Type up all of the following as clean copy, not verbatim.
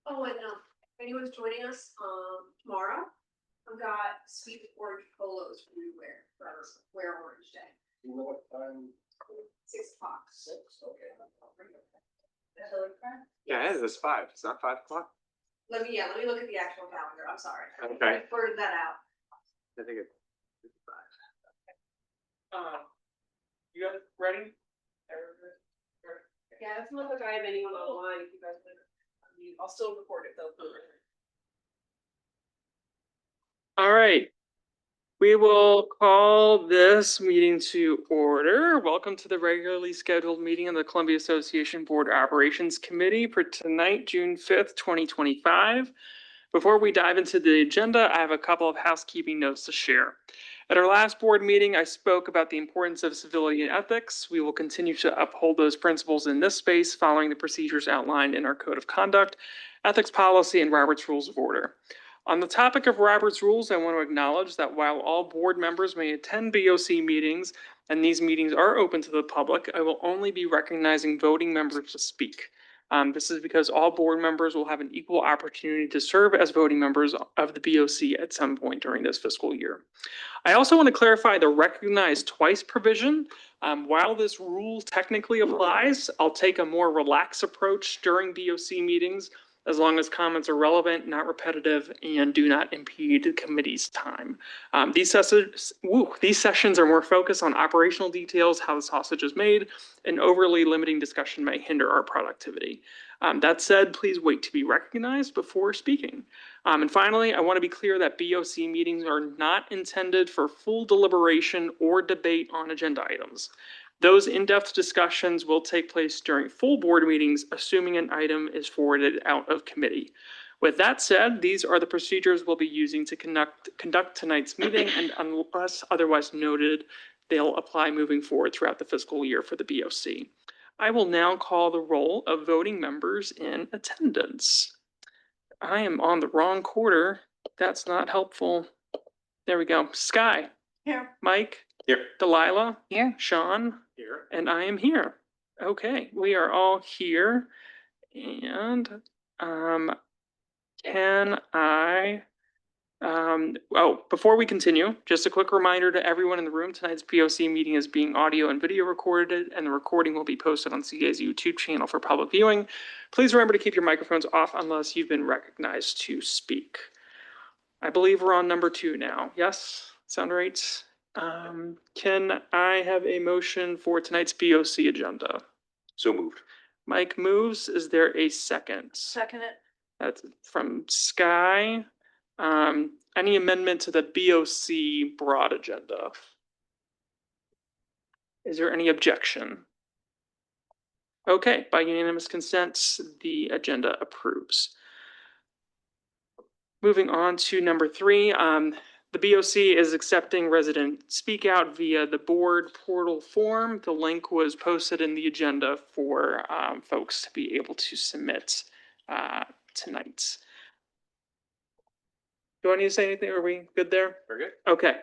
Oh, and if anyone's joining us tomorrow, I've got sweet orange polos for you to wear orange day. You know what time? 6 o'clock. 6, okay. Yeah, it is 5. It's not 5 o'clock. Let me look at the actual calendar. I'm sorry. Okay. I blurted that out. I think it's 5. You guys ready? Yeah, it's not like I have anyone online. If you guys want to, I'll still record it though. All right. We will call this meeting to order. Welcome to the regularly scheduled meeting of the Columbia Association Board Operations Committee for tonight, June 5th, 2025. Before we dive into the agenda, I have a couple of housekeeping notes to share. At our last board meeting, I spoke about the importance of civility and ethics. We will continue to uphold those principles in this space following the procedures outlined in our Code of Conduct, Ethics Policy, and Robert's Rules of Order. On the topic of Robert's Rules, I want to acknowledge that while all board members may attend BOC meetings, and these meetings are open to the public, I will only be recognizing voting members to speak. This is because all board members will have an equal opportunity to serve as voting members of the BOC at some point during this fiscal year. I also want to clarify the recognize twice provision. While this rule technically applies, I'll take a more relaxed approach during BOC meetings as long as comments are relevant, not repetitive, and do not impede the committee's time. These sessions are more focused on operational details, how the sausage is made, and overly limiting discussion may hinder our productivity. That said, please wait to be recognized before speaking. And finally, I want to be clear that BOC meetings are not intended for full deliberation or debate on agenda items. Those in-depth discussions will take place during full board meetings, assuming an item is forwarded out of committee. With that said, these are the procedures we'll be using to conduct tonight's meeting, and unless otherwise noted, they'll apply moving forward throughout the fiscal year for the BOC. I will now call the roll of voting members in attendance. I am on the wrong quarter. That's not helpful. There we go. Sky. Here. Mike. Here. Delilah. Here. Sean. Here. And I am here. Okay, we are all here. And can I before we continue, just a quick reminder to everyone in the room, tonight's BOC meeting is being audio and video recorded, and the recording will be posted on CA's YouTube channel for public viewing. Please remember to keep your microphones off unless you've been recognized to speak. I believe we're on number 2 now. Yes? Sound right? Can I have a motion for tonight's BOC agenda? So moved. Mike moves. Is there a second? Second it. That's from Sky. Any amendment to the BOC broad agenda? Is there any objection? Okay, by unanimous consent, the agenda approves. Moving on to number 3, the BOC is accepting resident speak out via the board portal form. The link was posted in the agenda for folks to be able to submit tonight. Do I need to say anything? Are we good there? Very good. Okay.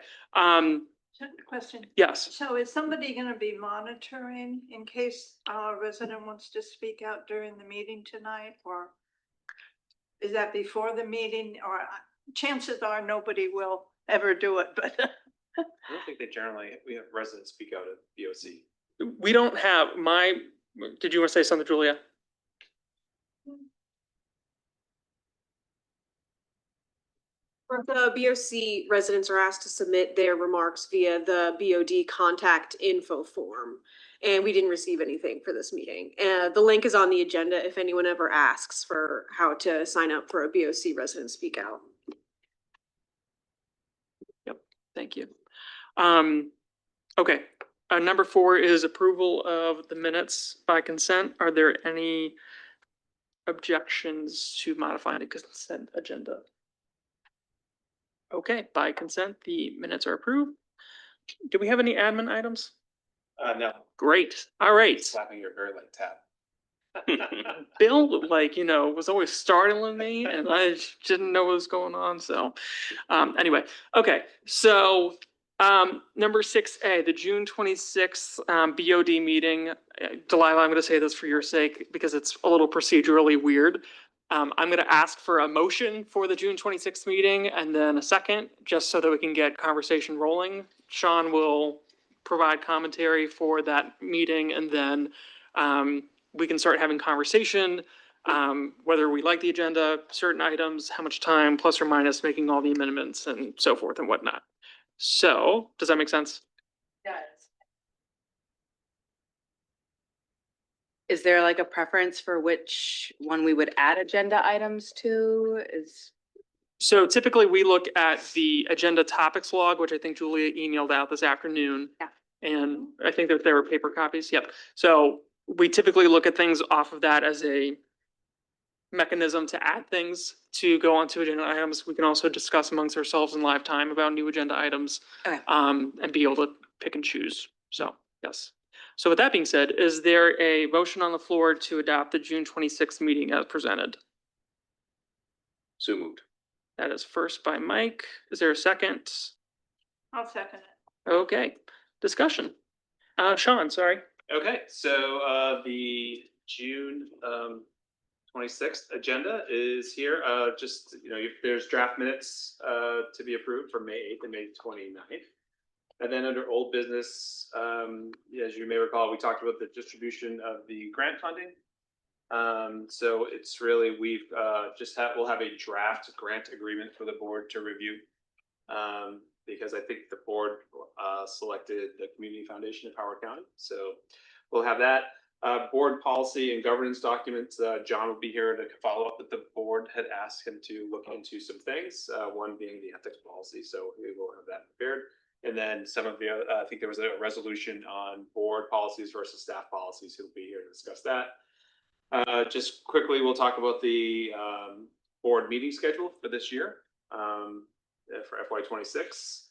Question. Yes. So is somebody going to be monitoring in case a resident wants to speak out during the meeting tonight, or is that before the meeting? Or chances are nobody will ever do it, but I don't think we have residents speak out at BOC. We don't have did you want to say something, Julia? For the BOC, residents are asked to submit their remarks via the BOD contact info form, and we didn't receive anything for this meeting. The link is on the agenda if anyone ever asks for how to sign up for a BOC resident speak out. Yep, thank you. Okay, number 4 is approval of the minutes by consent. Are there any objections to modifying the consent agenda? Okay, by consent, the minutes are approved. Do we have any admin items? No. Great. All right. Slapping your very light tap. Bill, was always startling me, and I didn't know what was going on. So, anyway, okay. So, number 6A, the June 26th BOD meeting. Delilah, I'm going to say this for your sake because it's a little procedurally weird. I'm gonna ask for a motion for the June 26th meeting and then a second, just so that we can get conversation rolling. Sean will provide commentary for that meeting and then we can start having conversation. Whether we like the agenda, certain items, how much time, plus or minus, making all the amendments and so forth and whatnot. So, does that make sense? Yes. Is there like a preference for which one we would add agenda items to? So typically we look at the agenda topics log, which I think Julia emailed out this afternoon. Yeah. And I think that there were paper copies. Yep. So we typically look at things off of that as a mechanism to add things to go onto agenda items. We can also discuss amongst ourselves in live time about new agenda items. Okay. And be able to pick and choose. So, yes. So with that being said, is there a motion on the floor to adopt the June 26th meeting as presented? So moved. That is first by Mike. Is there a second? I'll second it. Okay, discussion. Sean, sorry. Okay, so the June 26th agenda is here. Just, there's draft minutes to be approved for May 8th and May 29th. And then under old business, as you may recall, we talked about the distribution of the grant funding. So it's really, we'll have a draft grant agreement for the board to review. Because I think the board selected the Community Foundation of Howard County. So we'll have that. Board policy and governance documents, John will be here to follow up that the board had asked him to look into some things, one being the ethics policy. So we will have that prepared. And then some of the, I think there was a resolution on board policies versus staff policies. He'll be here to discuss that. Just quickly, we'll talk about the board meeting schedule for this year for FY26.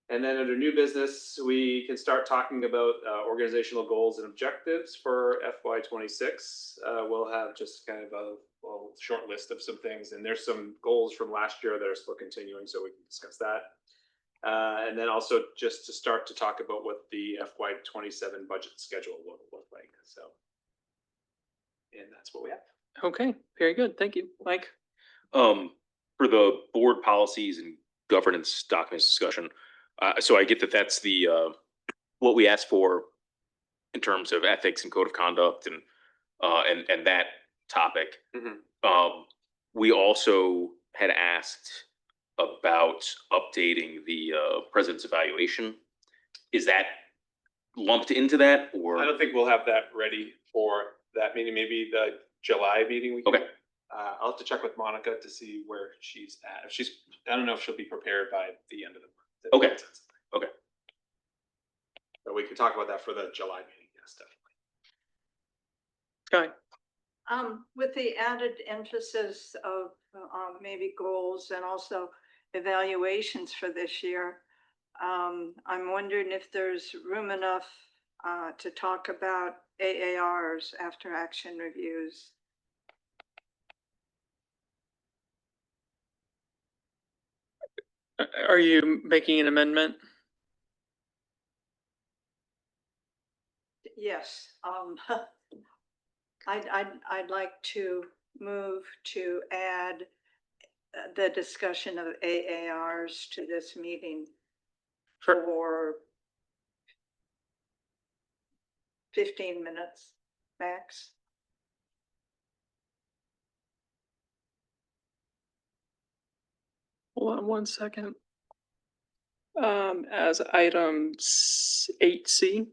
And then under new business, we can start talking about organizational goals and objectives for FY26. We'll have just kind of a short list of some things, and there's some goals from last year that are still continuing, so we can discuss that. And then also just to start to talk about what the FY27 budget schedule will look like. So, and that's what we have. Okay, very good. Thank you, Mike. For the board policies and governance documents discussion, so I get that that's the what we asked for in terms of ethics and code of conduct and that topic. Mhm. We also had asked about updating the president's evaluation. Is that lumped into that, or? I don't think we'll have that ready for that meeting. Maybe the July meeting. We can, Okay. I'll have to check with Monica to see where she's at. If she's, I don't know if she'll be prepared by the end of the month. Okay. Okay. But we can talk about that for the July meeting. Yes, definitely. Guy. With the added emphasis of maybe goals and also evaluations for this year, I'm wondering if there's room enough to talk about AARs, after action reviews. Are you making an amendment? Yes, I'd like to move to add the discussion of AARs to this meeting for 15 minutes max. Hold on one second. As item 8C.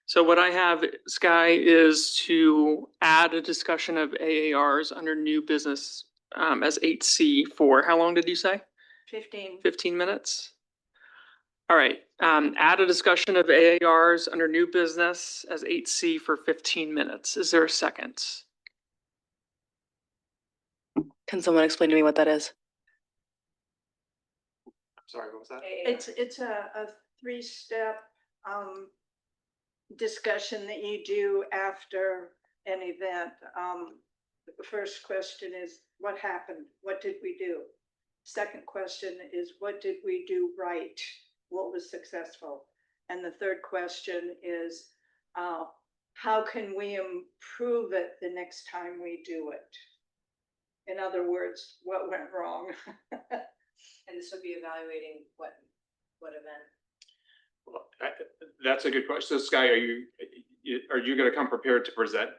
So what I have, Sky, is to add a discussion of AARs under new business as 8C for, how long did you say? 15. 15 minutes? All right, add a discussion of AARs under new business as 8C for 15 minutes. Is there a second? Can someone explain to me what that is? Sorry, what was that? It's a 3-step discussion that you do after an event. The first question is, what happened? What did we do? Second question is, what did we do right? What was successful? And the third question is, how can we improve it the next time we do it? In other words, what went wrong? And this would be evaluating what event? Well, that's a good question. So Sky, are you gonna come prepared to present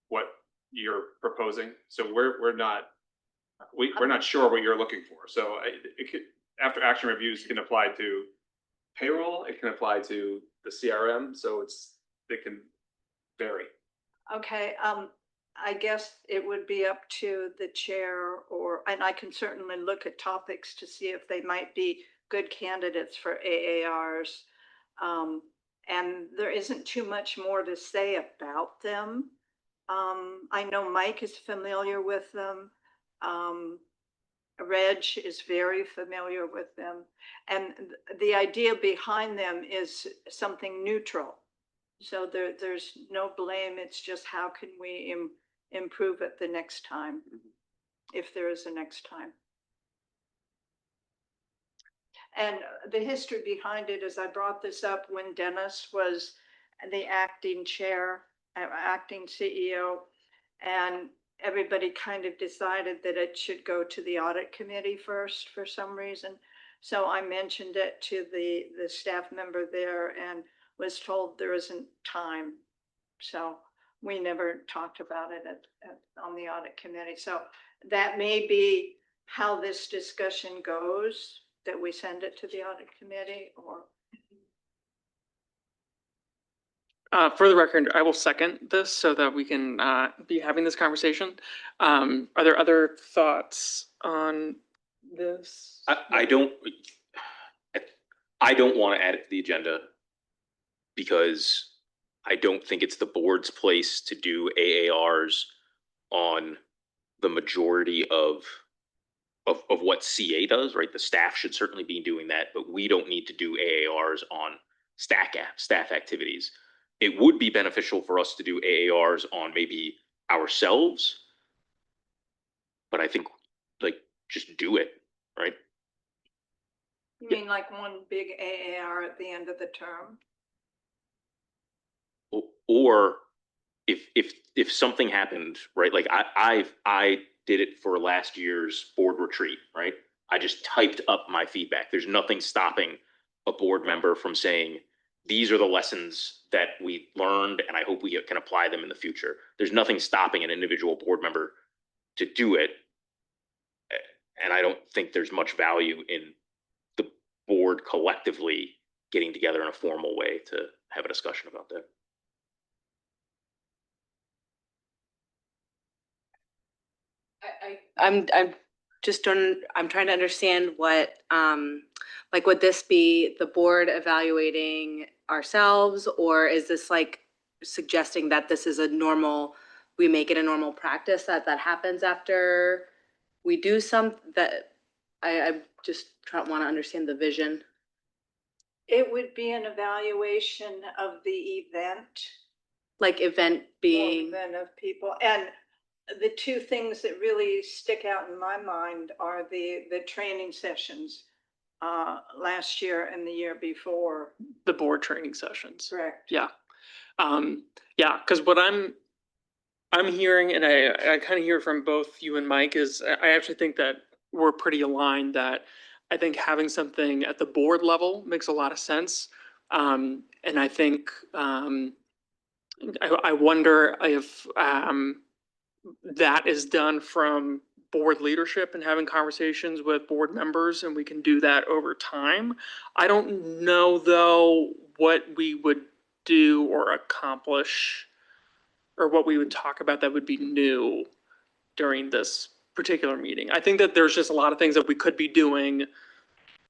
what you're proposing? So we're not sure what you're looking for. So it could, after action reviews can apply to payroll, it can apply to the CRM, so it can vary. Okay, I guess it would be up to the chair and I can certainly look at topics to see if they might be good candidates for AARs. And there isn't too much more to say about them. I know Mike is familiar with them. Reg is very familiar with them. And the idea behind them is something neutral. So there's no blame. It's just how can we improve it the next time, if there is a next time. And the history behind it is I brought this up when Dennis was the acting chair, acting CEO, and everybody kind of decided that it should go to the audit committee first for some reason. So I mentioned it to the staff member there and was told there isn't time. So we never talked about it on the audit committee. So that may be how this discussion goes, that we send it to the audit committee or. For the record, I will second this so that we can be having this conversation. Are there other thoughts on this? I don't want to add it to the agenda because I don't think it's the board's place to do AARs on the majority of what CA does, right? The staff should certainly be doing that, but we don't need to do AARs on staff activities. It would be beneficial for us to do AARs on maybe ourselves, but I think like just do it, right? You mean like one big AAR at the end of the term? Or if something happened, right? Like I did it for last year's board retreat, right? I just typed up my feedback. There's nothing stopping a board member from saying, these are the lessons that we learned, and I hope we can apply them in the future. There's nothing stopping an individual board member to do it. And I don't think there's much value in the board collectively getting together in a formal way to have a discussion about that. I'm just I'm trying to understand what, like, would this be the board evaluating ourselves? Or is this like suggesting that this is we make it a normal practice that happens after we do I just want to understand the vision. It would be an evaluation of the event. Like event being, Event of people. And the two things that really stick out in my mind are the training sessions last year and the year before. The board training sessions. Correct. Yeah. Yeah, because what I'm hearing, and I kind of hear from both you and Mike, is I actually think that we're pretty aligned that I think having something at the board level makes a lot of sense. And I think I wonder if that is done from board leadership and having conversations with board members, and we can do that over time. I don't know, though, what we would do or accomplish or what we would talk about that would be new during this particular meeting. I think that there's just a lot of things that we could be doing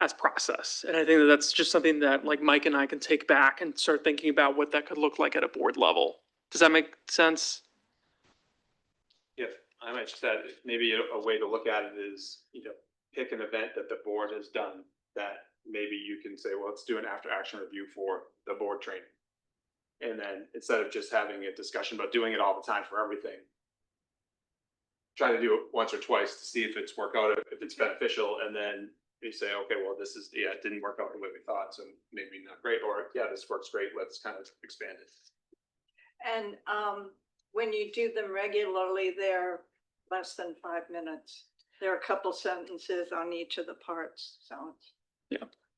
as process. And I think that that's just something that like Mike and I can take back and start thinking about what that could look like at a board level. Does that make sense? If I might just add, maybe a way to look at it is, pick an event that the board has done that maybe you can say, well, let's do an after action review for the board training. And then instead of just having a discussion about doing it all the time for everything, try to do it once or twice to see if it's worked out, if it's beneficial, and then you say, okay, well, this is, it didn't work out the way we thought, so maybe not great, or yeah, this works great, let's kind of expand it. And when you do them regularly, they're less than 5 minutes. There are a couple sentences on each of the parts, so.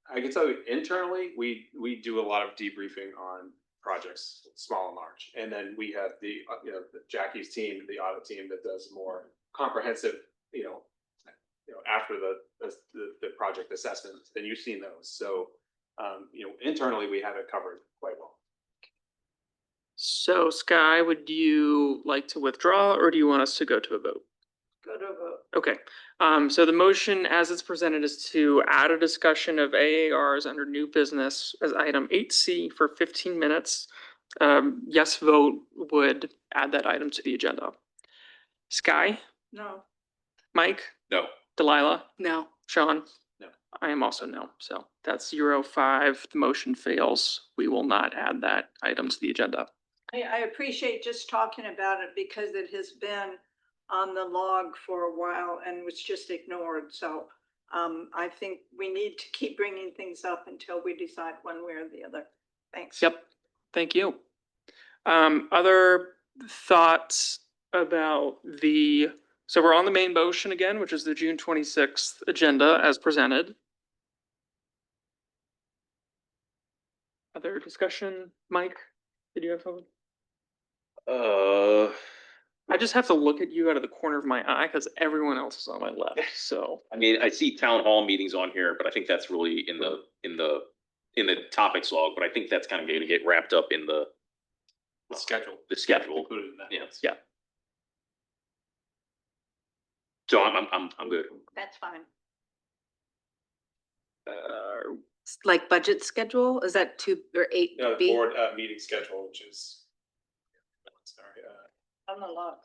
I can tell you internally, we do a lot of debriefing on projects, small and large. And then we have the Jackie's team, the audit team that does more comprehensive, after the project assessment, and you've seen those. So, internally, we have it covered quite well. So Sky, would you like to withdraw or do you want us to go to a vote? Go to vote. Okay, so the motion as it's presented is to add a discussion of AARs under new business as item 8C for 15 minutes. Yes vote would add that item to the agenda. Sky, No, Mike, No. Delilah, No. Sean? No. I am also no, so that's 0-5. The motion fails. We will not add that item to the agenda. I appreciate just talking about it because it has been on the log for a while and was just ignored. So I think we need to keep bringing things up until we decide one way or the other. Thanks. Yep, thank you. Other thoughts about so we're on the main motion again, which is the June 26th agenda as presented. Other discussion? Mike, did you have something? I just have to look at you out of the corner of my eye because everyone else is on my left, so. I mean, I see town hall meetings on here, but I think that's really in the topics log, but I think that's kind of going to get wrapped up in the Schedule. schedule. Included in that. Yes. Yeah. So I'm good. That's fine. Like budget schedule, is that 2 or 8B? No, the board meeting schedule, which is. Sorry, On the log.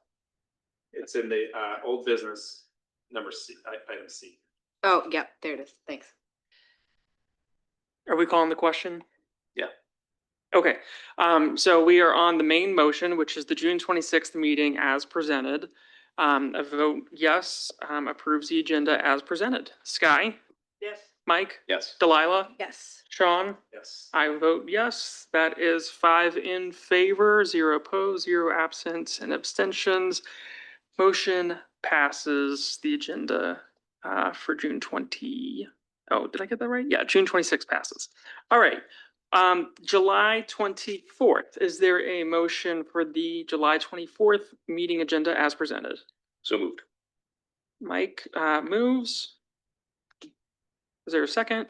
it's in the old business number C, item C. Oh, yep, there it is. Thanks. Are we calling the question? Yeah. Okay, so we are on the main motion, which is the June 26th meeting as presented. A vote yes, approves the agenda as presented. Sky, Yes. Mike, Yes. Delilah, Yes. Sean? Yes. I vote yes. That is 5 in favor, 0 opposed, 0 absent, and abstentions. Motion passes. The agenda for June 20. Oh, did I get that right? Yeah, June 26 passes. All right. July 24th. Is there a motion for the July 24th meeting agenda as presented? So moved. Mike moves. Is there a second?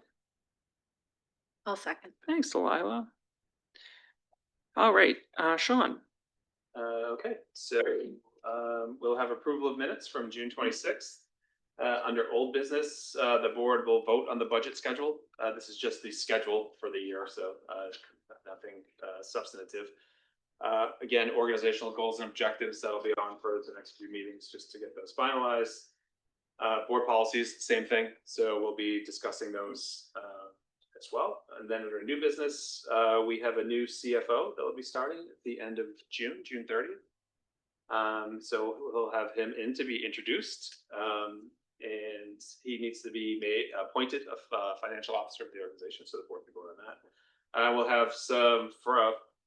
I'll second. Thanks, Delilah. All right, Sean. Okay, so we'll have approval of minutes from June 26th. Under old business, the board will vote on the budget schedule. This is just the schedule for the year, so nothing substantive. Again, organizational goals and objectives that'll be on for the next few meetings just to get those finalized. Board policies, same thing. So we'll be discussing those as well. And then under new business, we have a new CFO that will be starting at the end of June 30th. So we'll have him in to be introduced. And he needs to be appointed a financial officer of the organization, so the board can vote on that. We'll have some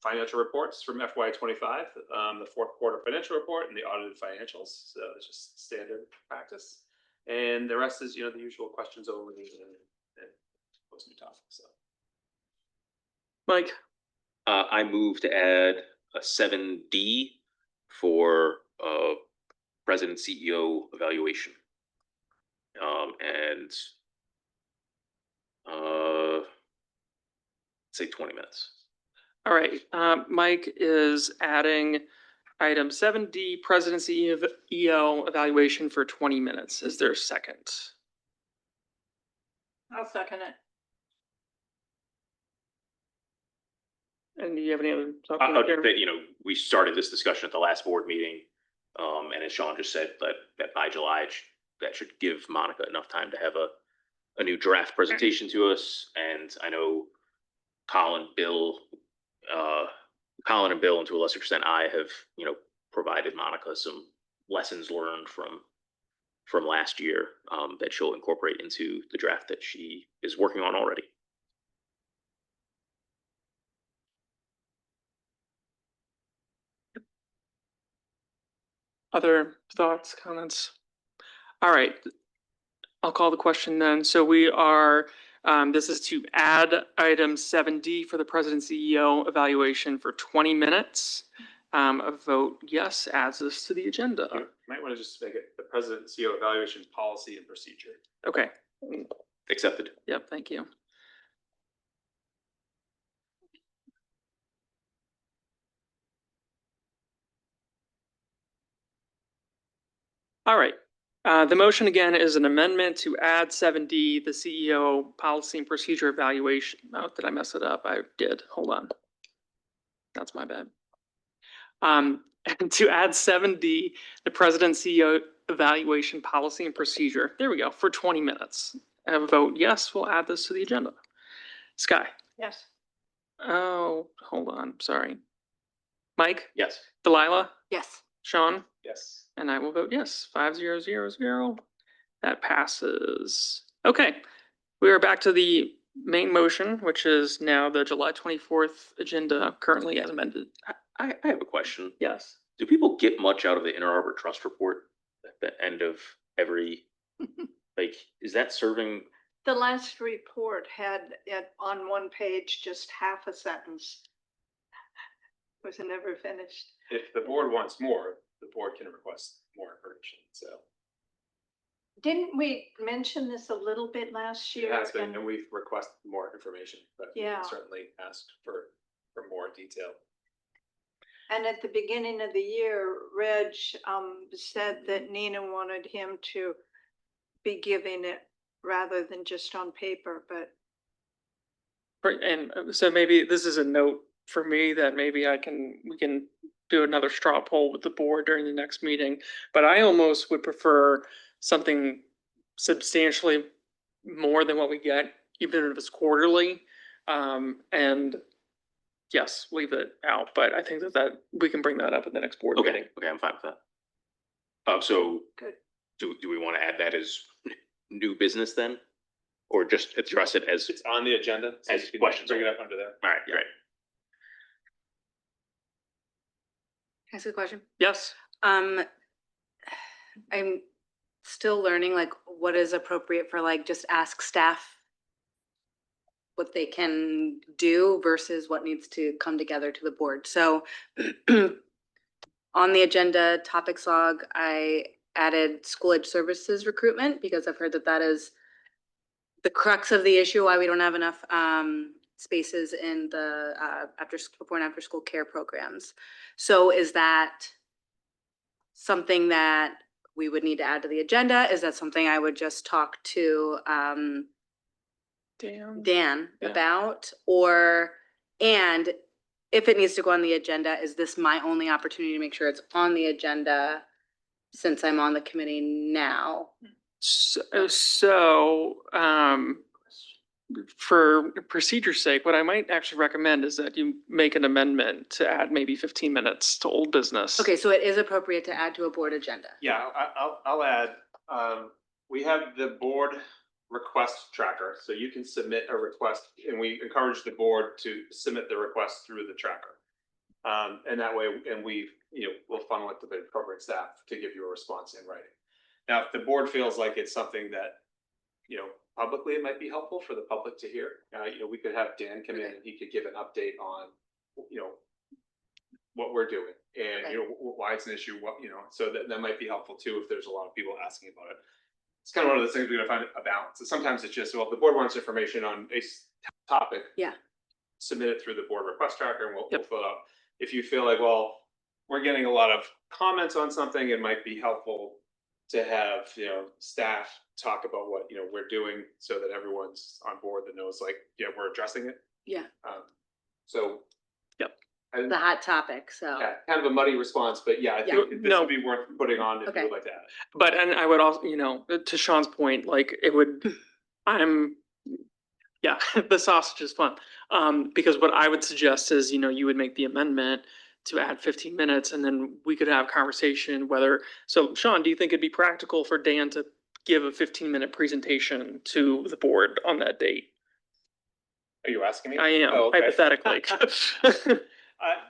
financial reports from FY25, the fourth quarter financial report and the audited financials. So it's just standard practice. And the rest is, the usual questions only and most new topics. So. Mike, I move to add a 7D for president CEO evaluation. And say 20 minutes. all right, Mike is adding item 7D, presidency of EL evaluation for 20 minutes. Is there a second? I'll second it. And do you have any other? I'll just say, we started this discussion at the last board meeting. And as Sean just said, that by July, that should give Monica enough time to have a new draft presentation to us. And I know Colin and Bill, and to a lesser extent, I have, provided Monica some lessons learned from last year that she'll incorporate into the draft that she is working on already. Other thoughts, comments? All right. I'll call the question then. So we are, this is to add item 7D for the president CEO evaluation for 20 minutes. A vote yes adds this to the agenda. You might want to just make it the president and CEO evaluation policy and procedure. Okay. Accepted. Yep, thank you. All right. The motion again is an amendment to add 7D, the CEO policy and procedure evaluation. Oh, did I mess it up? I did. Hold on. That's my bad. And to add 7D, the president CEO evaluation policy and procedure. There we go, for 20 minutes. A vote yes, we'll add this to the agenda. Sky. Yes. Oh, hold on, sorry. Mike, Yes. Delilah, Yes. Sean, Yes. and I will vote yes, 5000. That passes. Okay, we are back to the main motion, which is now the July 24th agenda currently as amended. I have a question. Yes. Do people get much out of the Inner Harbor Trust report at the end of every, like, is that serving? The last report had it on one page, just half a sentence. Was never finished. If the board wants more, the board can request more information, so. Didn't we mention this a little bit last It year? has been, And- and we've requested more information, but we Yeah. can certainly ask for more detail. And at the beginning of the year, Reg said that Nina wanted him to be giving it rather than just on paper, but Right, and so maybe this is a note for me that maybe we can do another straw poll with the board during the next meeting. But I almost would prefer something substantially more than what we get, even if it's quarterly. And yes, leave it out, but I think that we can bring that up at the next board meeting. Okay, I'm fine with that. So good. do we want to add that as new business then? Or just address it as, It's on the agenda. so As you can questions Bring it only. up under there. all right, great. Can I ask a question? Yes, I'm still learning like what is appropriate for like just ask staff what they can do versus what needs to come together to the board. So on the agenda topics log, I added school ed services recruitment because I've heard that that is the crux of the issue, why we don't have enough spaces in the before and after school care programs. So is that something that we would need to add to the agenda? Is that something I would just talk to damn. Dan Yeah. about? Or, and if it needs to go on the agenda, is this my only opportunity to make sure it's on the agenda since I'm on the committee now? So, for procedure's sake, what I might actually recommend is that you make an amendment to add maybe 15 minutes to old business. Okay, so it is appropriate to add to a board agenda. Yeah, I'll add, we have the board request tracker, so you can submit a request, and we encourage the board to submit the request through the tracker. And that way, and we'll funnel it to the appropriate staff to give you a response in writing. Now, if the board feels like it's something that, publicly, it might be helpful for the public to hear. We could have Dan come in and he could give an update on, what we're doing and, Okay. why it's an issue, so that might be helpful too, if there's a lot of people asking about it. It's kind of one of those things we're gonna find a balance. So sometimes it's just, well, if the board wants information on a topic. Yeah. Submit it through the board request tracker and we'll Yep. fill it out. If you feel like, well, we're getting a lot of comments on something, it might be helpful to have, staff talk about what, we're doing so that everyone's on board that knows like, yeah, we're addressing it. Yeah, So. Yep. the hot topic, so. Yeah, kind of a muddy response, but yeah, I Yeah. think this No. would be worth putting on if you Okay. would like to add it. But, and I would also, to Sean's point, like it would, yeah, the sausage is fun. Because what I would suggest is, you would make the amendment to add 15 minutes and then we could have conversation so Sean, do you think it'd be practical for Dan to give a 15-minute presentation to the board on that date? Are you asking me? I am, Oh, okay. hypothetically.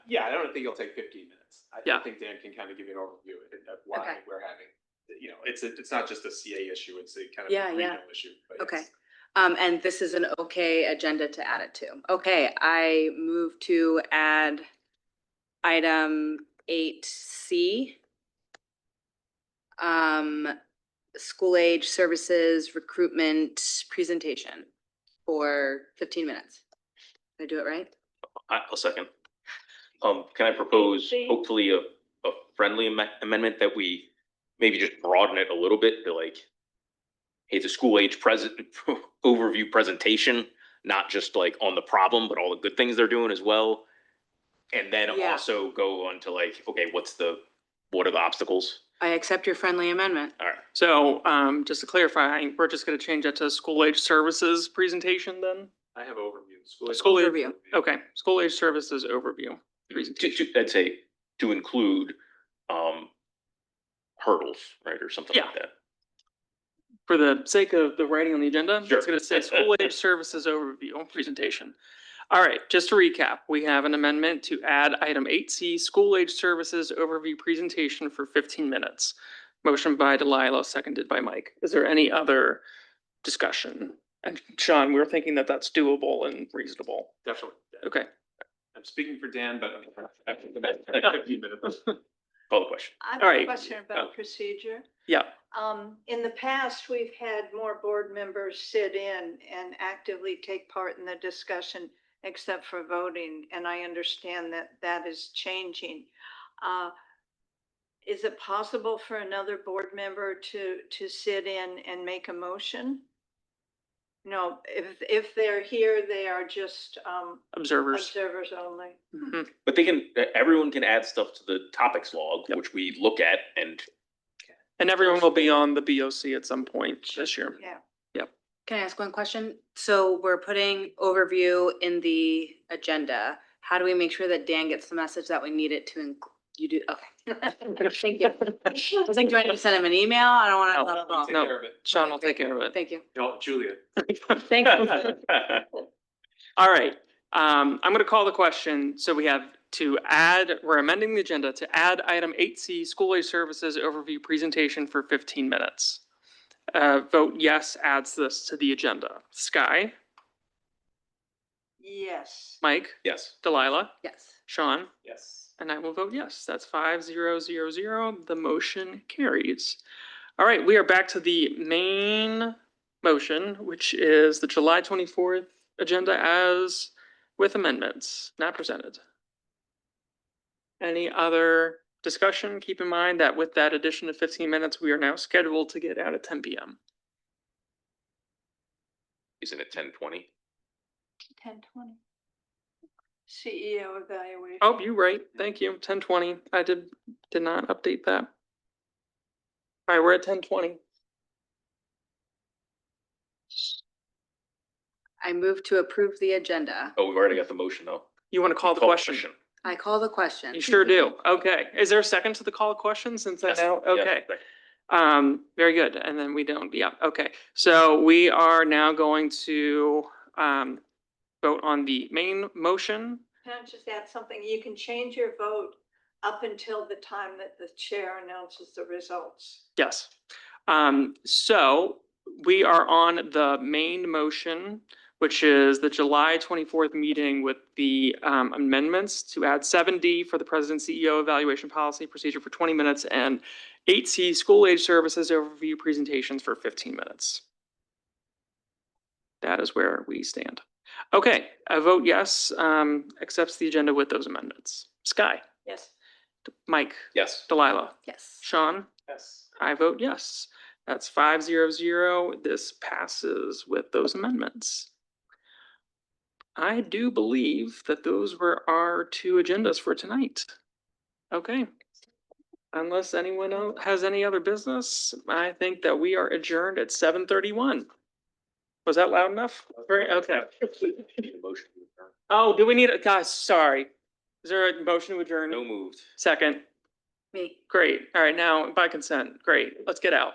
Yeah, I don't think it'll take 15 minutes. Yeah. I think Dan can kind of give you an overview of why Okay. we're having, you know, it's not just a CA issue, it's a kind of Yeah, a yeah. regional issue. but Okay. yes. And this is an okay agenda to add it to. Okay, I move to add item 8C. School age services recruitment presentation for 15 minutes. Did I do it right? I'll second. Can I propose hopefully a friendly amendment that we maybe just broaden it a little bit to like, hey, the school age overview presentation, not just like on the problem, but all the good things they're doing as well. And then Yeah. also go on to like, okay, what are the obstacles? I accept your friendly amendment. All right. So, just to clarify, we're just gonna change that to school age services presentation then? I have overview. School age, Overview. okay, school age services overview. Presentation. I'd say to include, hurdles, right, or something like Yeah. that. For the sake of the writing on the agenda, Sure. it's gonna say school age services overview presentation. All right, just to recap, we have an amendment to add item 8C, school age services overview presentation for 15 minutes. Motion by Delilah, seconded by Mike. Is there any other discussion? And Sean, we're thinking that that's doable and reasonable. Definitely. Okay. I'm speaking for Dan, but after the next 15 minutes. Call the question. I have All a right. question about procedure. Yeah, In the past, we've had more board members sit in and actively take part in the discussion, except for voting, and I understand that that is changing. Is it possible for another board member to sit in and make a motion? No, if they're here, they are just observers. observers only. Mhm. But everyone can add stuff to the topics log, Yep. which we look at and And everyone will be on the BOC at some point this year. Yeah. Can I ask one question? So we're putting overview in the agenda. How do we make sure that Dan gets the message that we need it to include? You do, okay. Thank you. I was like, do I need to send him an email? I don't want to. No. let him know. Take No. care of it. Sean will take care of it. Thank you. No, Julia. Thank you. All right, I'm gonna call the question. So we have to add, we're amending the agenda to add item 8C, school age services overview presentation for 15 minutes. Vote yes adds this to the agenda. Sky, Yes. Mike, yes. Delilah, Yes. Sean, Yes. and I will vote yes. That's 5-0-0-0. The motion carries. All right, we are back to the main motion, which is the July 24th agenda as with amendments, not presented. Any other discussion? Keep in mind that with that addition of 15 minutes, we are now scheduled to get out at 10 p.m. Isn't it 10:20? 10:20. CEO evaluation. Oh, you're right. Thank you. 10:20. I did not update that. All right, we're at 10:20. I move to approve the agenda. Oh, we've already got the motion though. You want to call the question? I call the question. You sure do. Okay. Is there a second to the call of question since I Yes, know? yes. Okay. Very good. And then we don't, yeah, okay. So we are now going to, vote on the main motion. Can I just add something? You can change your vote up until the time that the chair announces the results. Yes. So we are on the main motion, which is the July 24th meeting with the amendments to add 7D for the president CEO evaluation policy procedure for 20 minutes and 8C school age services overview presentations for 15 minutes. That is where we stand. Okay, I vote yes, accepts the agenda with those amendments. Sky, Yes. Mike, Yes. Delilah, Yes. Sean, Yes. I vote yes. That's 5-0-0. This passes with those amendments. I do believe that those were our two agendas for tonight. Okay. Unless anyone else has any other business, I think that we are adjourned at 7:31. Was that loud enough? Very, okay. Motion to adjourn. Oh, do we need, guys, sorry. Is there a motion to adjourn? No moved. Second. Me. Great. All right, now by consent. Great. Let's get out.